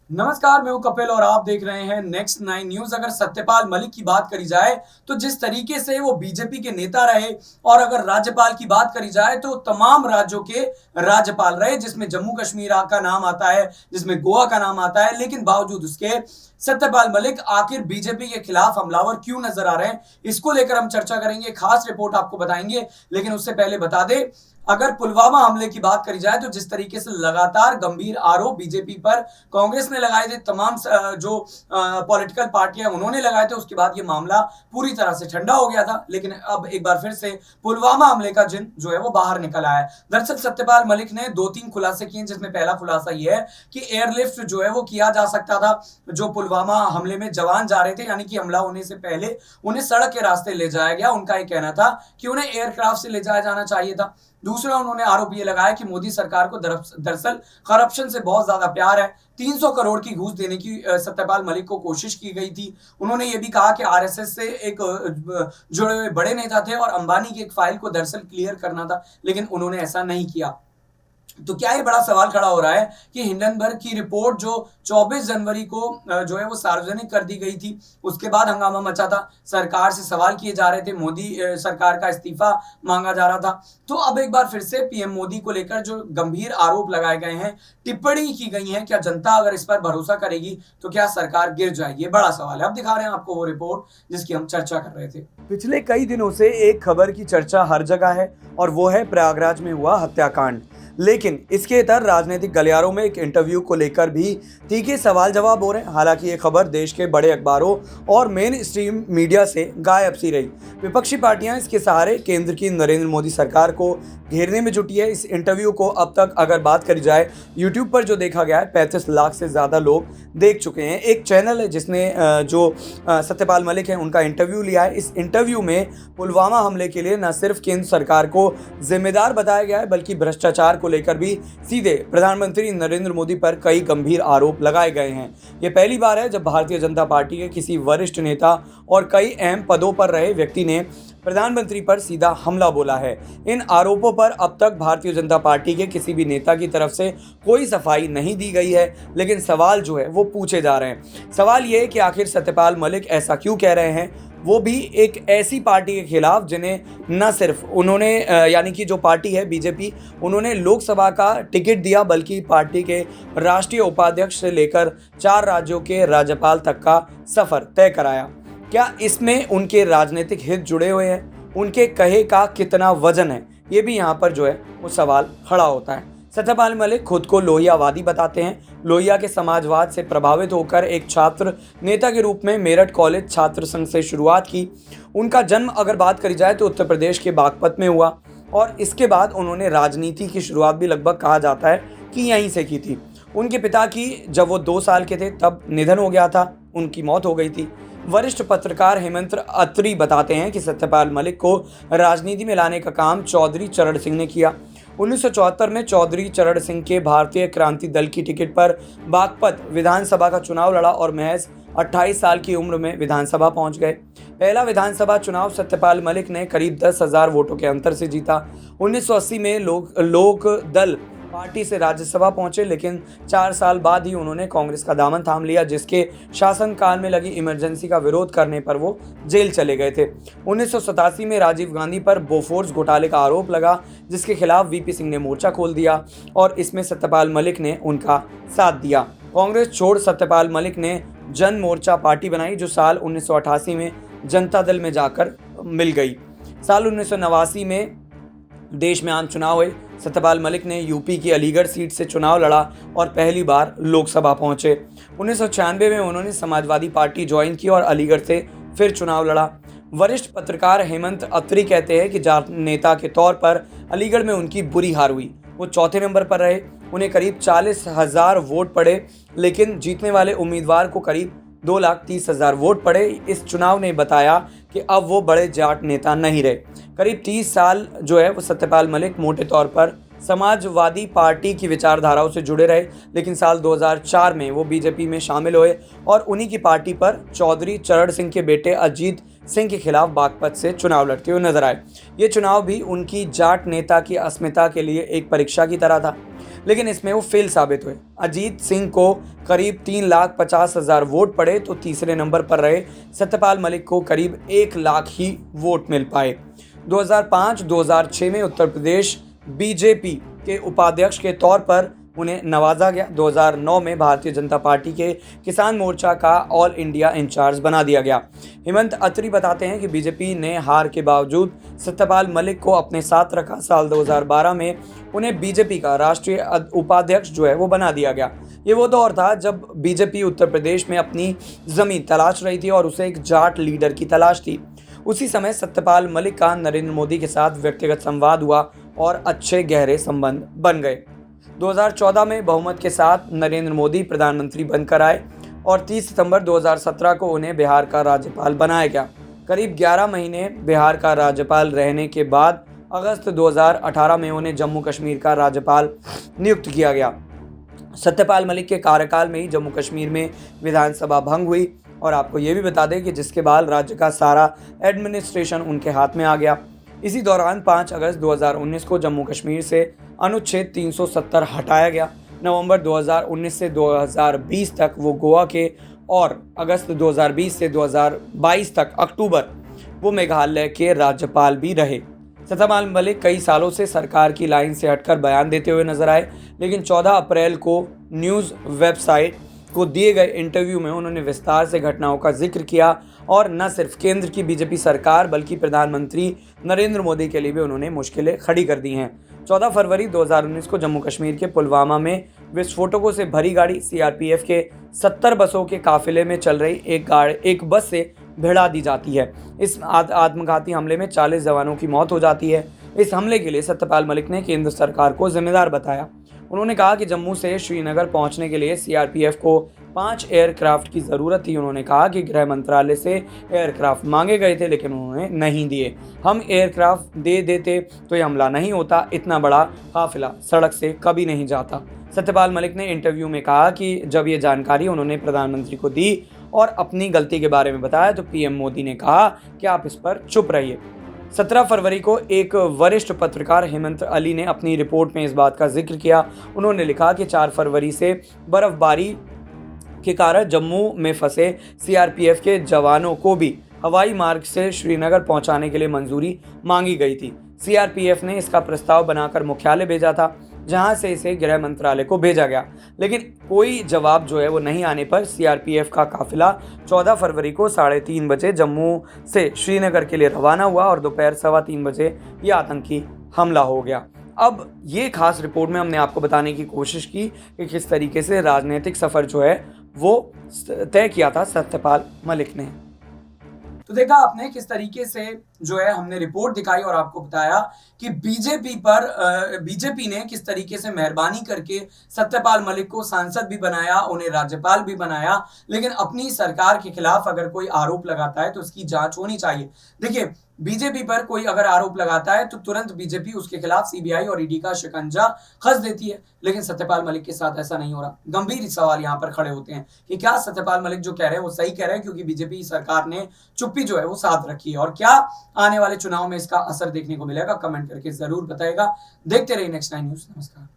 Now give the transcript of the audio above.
नमस्कार, मैं हूं कपिल और आप देख रहे हैं नेक्स्ट 9 न्यूज। अगर सत्यपाल मलिक की बात करी जाए तो जिस तरीके से वो बीजेपी के नेता रहे, और अगर राज्यपाल की बात करी जाए तो तमाम राज्यों के राज्यपाल रहे, जिसमें जम्मू कश्मीर का नाम आता है, जिसमें गोवा का नाम आता है। लेकिन बावजूद उसके सत्यपाल मलिक आखिर बीजेपी के खिलाफ हमलावर क्यों नजर आ रहे हैं, इसको लेकर हम चर्चा करेंगे, खास रिपोर्ट आपको बताएंगे। लेकिन उससे पहले बता दें, अगर पुलवामा हमले की बात करी जाए तो जिस तरीके से लगातार गंभीर आरोप बीजेपी पर कांग्रेस ने लगाए थे, तमाम जो पॉलिटिकल पार्टियां उन्होंने लगाए थे, उसके बाद ये मामला पूरी तरह से ठंडा हो गया था। लेकिन अब एक बार फिर से पुलवामा हमले का जिन जो है वो बाहर निकल आया है। दरअसल सत्यपाल मलिक ने 2-3 खुलासे किए, जिसमें पहला खुलासा यह है कि एयरलिफ्ट जो है वो किया जा सकता था। जो पुलवामा हमले में जवान जा रहे थे, यानी कि हमला होने से पहले उन्हें सड़क के रास्ते ले जाया गया। उनका यह कहना था कि उन्हें एयरक्राफ्ट से ले जाया जाना चाहिए था। दूसरा, उन्होंने आरोप ये लगाया कि मोदी सरकार को दरअसल करप्शन से बहुत ज्यादा प्यार है। 300 करोड़ की घूस देने की सत्यपाल मलिक को कोशिश की गई थी। उन्होंने ये भी कहा कि आरएसएस से एक जुड़े हुए बड़े नेता थे और अंबानी की एक फाइल को दरअसल क्लियर करना था, लेकिन उन्होंने ऐसा नहीं किया। तो क्या ये बड़ा सवाल खड़ा हो रहा है कि हिंडनबर्ग की रिपोर्ट जो 24 जनवरी को जो है वो सार्वजनिक कर दी गई थी, उसके बाद हंगामा मचा था, सरकार से सवाल किए जा रहे थे, मोदी सरकार का इस्तीफा मांगा जा रहा था। तो अब एक बार फिर से पीएम मोदी को लेकर जो गंभीर आरोप लगाए गए हैं, टिप्पणी की गई है, क्या जनता अगर इस पर भरोसा करेगी तो क्या सरकार गिर जाएगी, ये बड़ा सवाल है। अब दिखा रहे हैं आपको वो रिपोर्ट जिसकी हम चर्चा कर रहे थे। पिछले कई दिनों से एक खबर की चर्चा हर जगह है और वो है प्रयागराज में हुआ हत्याकांड। लेकिन इसके इतर राजनीतिक गलियारों में एक इंटरव्यू को लेकर भी तीखे सवाल जवाब हो रहे हैं। हालांकि ये खबर देश के बड़े अखबारों और मेन स्ट्रीम मीडिया से गायब सी रही। विपक्षी पार्टियां इसके सहारे केंद्र की नरेंद्र मोदी सरकार को घेरने में जुटी है। इस इंटरव्यू को अब तक अगर बात करी जाए, यूट्यूब पर जो देखा गया है, 35 लाख से ज़्यादा लोग देख चुके हैं। एक चैनल है जिसने जो सत्यपाल मलिक हैं उनका इंटरव्यू लिया है। इस इंटरव्यू में पुलवामा हमले के लिए न सिर्फ केंद्र सरकार को जिम्मेदार बताया गया है, बल्कि भ्रष्टाचार को लेकर भी सीधे प्रधानमंत्री नरेंद्र मोदी पर कई गंभीर आरोप लगाए गए हैं। ये पहली बार है जब भारतीय जनता पार्टी के किसी वरिष्ठ नेता और कई अहम पदों पर रहे व्यक्ति ने प्रधानमंत्री पर सीधा हमला बोला है। इन आरोपों पर अब तक भारतीय जनता पार्टी के किसी भी नेता की तरफ से कोई सफाई नहीं दी गई है, लेकिन सवाल जो है वो पूछे जा रहे हैं। सवाल ये है कि आखिर सत्यपाल मलिक ऐसा क्यों कह रहे हैं, वो भी एक ऐसी पार्टी के खिलाफ जिन्हें न सिर्फ उन्होंने यानी कि जो पार्टी है बीजेपी, उन्होंने लोकसभा का टिकट दिया, बल्कि पार्टी के राष्ट्रीय उपाध्यक्ष से लेकर 4 राज्यों के राज्यपाल तक का सफर तय कराया। क्या इसमें उनके राजनीतिक हित जुड़े हुए हैं, उनके कहे का कितना वजन है, ये भी यहाँ पर जो है वो सवाल खड़ा होता है। सत्यपाल मलिक खुद को लोहियावादी बताते हैं। लोहिया के समाजवाद से प्रभावित होकर एक छात्र नेता के रूप में मेरठ कॉलेज छात्र संघ से शुरुआत की। उनका जन्म अगर बात करी जाए तो उत्तर प्रदेश के बागपत में हुआ, और इसके बाद उन्होंने राजनीति की शुरुआत भी लगभग कहा जाता है कि यहीं से की थी। उनके पिता की जब वो 2 साल के थे तब निधन हो गया था, उनकी मौत हो गई थी। वरिष्ठ पत्रकार हेमंत अत्री बताते हैं कि सत्यपाल मलिक को राजनीति में लाने का काम चौधरी चरण सिंह ने किया। 1974 में चौधरी चरण सिंह के भारतीय क्रांति दल की टिकट पर बागपत विधानसभा का चुनाव लड़ा और महज 28 साल की उम्र में विधानसभा पहुंच गए। पहला विधानसभा चुनाव सत्यपाल मलिक ने करीब 10,000 वोटों के अंतर से जीता। 1980 में लोक दल पार्टी से राज्यसभा पहुंचे, लेकिन 4 साल बाद ही उन्होंने कांग्रेस का दामन थाम लिया, जिसके शासनकाल में लगी इमरजेंसी का विरोध करने पर वो जेल चले गए थे। 1987 में राजीव गांधी पर बोफोर्स घोटाले का आरोप लगा, जिसके खिलाफ वीपी सिंह ने मोर्चा खोल दिया और इसमें सत्यपाल मलिक ने उनका साथ दिया। कांग्रेस छोड़ सत्यपाल मलिक ने जन मोर्चा पार्टी बनाई, जो साल 1988 में जनता दल में जाकर मिल गई। साल 1989 में देश में आम चुनाव हुए। सत्यपाल मलिक ने यूपी की अलीगढ़ सीट से चुनाव लड़ा और पहली बार लोकसभा पहुंचे। 1996 में उन्होंने समाजवादी पार्टी ज्वाइन की और अलीगढ़ से फिर चुनाव लड़ा। वरिष्ठ पत्रकार हेमंत अत्री कहते हैं कि जाट नेता के तौर पर अलीगढ़ में उनकी बुरी हार हुई। वो चौथे नंबर पर रहे। उन्हें करीब 40,000 वोट पड़े, लेकिन जीतने वाले उम्मीदवार को करीब 2,30,000 वोट पड़े। इस चुनाव ने बताया कि अब वो बड़े जाट नेता नहीं रहे। करीब 30 साल जो है वो सत्यपाल मलिक मोटे तौर पर समाजवादी पार्टी की विचारधाराओं से जुड़े रहे, लेकिन साल 2004 में वो बीजेपी में शामिल हुए और उन्हीं की पार्टी पर चौधरी चरण सिंह के बेटे अजीत सिंह के खिलाफ बागपत से चुनाव लड़ते हुए नजर आए। ये चुनाव भी उनकी जाट नेता की अस्मिता के लिए एक परीक्षा की तरह था, लेकिन इसमें वो फेल साबित हुए। अजीत सिंह को करीब 3,50,000 वोट पड़े तो तीसरे नंबर पर रहे सत्यपाल मलिक को करीब 1 लाख ही वोट मिल पाए। 2005-2006 में उत्तर प्रदेश बीजेपी के उपाध्यक्ष के तौर पर उन्हें नवाजा गया। 2009 में भारतीय जनता पार्टी के किसान मोर्चा का ऑल इंडिया इंचार्ज बना दिया गया। हेमंत अत्री बताते हैं कि बीजेपी ने हार के बावजूद सत्यपाल मलिक को अपने साथ रखा। साल 2012 में उन्हें बीजेपी का राष्ट्रीय उपाध्यक्ष जो है वो बना दिया गया। ये वो दौर था जब बीजेपी उत्तर प्रदेश में अपनी जमीन तलाश रही थी और उसे एक जाट लीडर की तलाश थी। उसी समय सत्यपाल मलिक का नरेंद्र मोदी के साथ व्यक्तिगत संवाद हुआ और अच्छे गहरे संबंध बन गए। 2014 में बहुमत के साथ नरेंद्र मोदी प्रधानमंत्री बनकर आए और 30 सितंबर 2017 को उन्हें बिहार का राज्यपाल बनाया गया। करीब 11 महीने बिहार का राज्यपाल रहने के बाद अगस्त 2018 में उन्हें जम्मू कश्मीर का राज्यपाल नियुक्त किया गया। सत्यपाल मलिक के कार्यकाल में ही जम्मू कश्मीर में विधानसभा भंग हुई और आपको ये भी बता दें कि जिसके बाद राज्य का सारा एडमिनिस्ट्रेशन उनके हाथ में आ गया। इसी दौरान 5 अगस्त 2019 को जम्मू कश्मीर से अनुच्छेद 370 हटाया गया। नवंबर 2019 से 2020 तक वो गोवा के और अगस्त 2020 से 2022 तक अक्टूबर वो मेघालय के राज्यपाल भी रहे। सत्यपाल मलिक कई सालों से सरकार की लाइन से हटकर बयान देते हुए नजर आए, लेकिन 14 अप्रैल को न्यूज़ वेबसाइट को दिए गए इंटरव्यू में उन्होंने विस्तार से घटनाओं का जिक्र किया और न सिर्फ केंद्र की बीजेपी सरकार बल्कि प्रधानमंत्री नरेंद्र मोदी के लिए भी उन्होंने मुश्किलें खड़ी कर दी हैं। 14 फरवरी 2019 को जम्मू कश्मीर के पुलवामा में विस्फोटकों से भरी गाड़ी सीआरपीएफ के 70 बसों के काफिले में चल रही एक बस से भिड़ा दी जाती है। इस आत्मघाती हमले में 40 जवानों की मौत हो जाती है। इस हमले के लिए सत्यपाल मलिक ने केंद्र सरकार को जिम्मेदार बताया। उन्होंने कहा कि जम्मू से श्रीनगर पहुंचने के लिए सीआरपीएफ को 5 एयरक्राफ्ट की ज़रूरत थी। उन्होंने कहा कि गृह मंत्रालय से एयरक्राफ्ट मांगे गए थे लेकिन उन्होंने नहीं दिए। हम एयरक्राफ्ट दे देते तो ये हमला नहीं होता, इतना बड़ा काफिला सड़क से कभी नहीं जाता। सत्यपाल मलिक ने इंटरव्यू में कहा कि जब ये जानकारी उन्होंने प्रधानमंत्री को दी और अपनी गलती के बारे में बताया तो पीएम मोदी ने कहा कि आप इस पर चुप रहिए। 17 फरवरी को एक वरिष्ठ पत्रकार हेमंत अली ने अपनी रिपोर्ट में इस बात का जिक्र किया। उन्होंने लिखा कि 4 फरवरी से बर्फबारी के कारण जम्मू में फंसे सीआरपीएफ के जवानों को भी हवाई मार्ग से श्रीनगर पहुंचाने के लिए मंजूरी मांगी गई थी। सीआरपीएफ ने इसका प्रस्ताव बनाकर मुख्यालय भेजा था, जहां से इसे गृह मंत्रालय को भेजा गया, लेकिन कोई जवाब जो है वो नहीं आने पर सीआरपीएफ का काफिला 14 फरवरी को 3:30 बजे जम्मू से श्रीनगर के लिए रवाना हुआ और दोपहर 3:15 बजे ये आतंकी हमला हो गया। अब ये खास रिपोर्ट में हमने आपको बताने की कोशिश की कि किस तरीके से राजनीतिक सफ़र जो है वो तय किया था सत्यपाल मलिक ने। तो देखा आपने किस तरीके से जो है हमने रिपोर्ट दिखाई और आपको बताया कि बीजेपी ने किस तरीके से मेहरबानी करके सत्यपाल मलिक को सांसद भी बनाया, उन्हें राज्यपाल भी बनाया, लेकिन अपनी सरकार के खिलाफ अगर कोई आरोप लगाता है तो उसकी जांच होनी चाहिए। देखिए, बीजेपी पर कोई अगर आरोप लगाता है तो तुरंत बीजेपी उसके खिलाफ सीबीआई और ईडी का शिकंजा कस देती है, लेकिन सत्यपाल मलिक के साथ ऐसा नहीं हो रहा। गंभीर सवाल यहां पर खड़े होते हैं कि क्या सत्यपाल मलिक जो कह रहे हैं वो सही कह रहे हैं, क्योंकि बीजेपी सरकार ने चुप्पी जो है वो साध रखी है, और क्या आने वाले चुनाव में इसका असर देखने को मिलेगा, कमेंट करके जरूर बताएगा। देखते रहिए नेक्स्ट 9 न्यूज़। नमस्कार।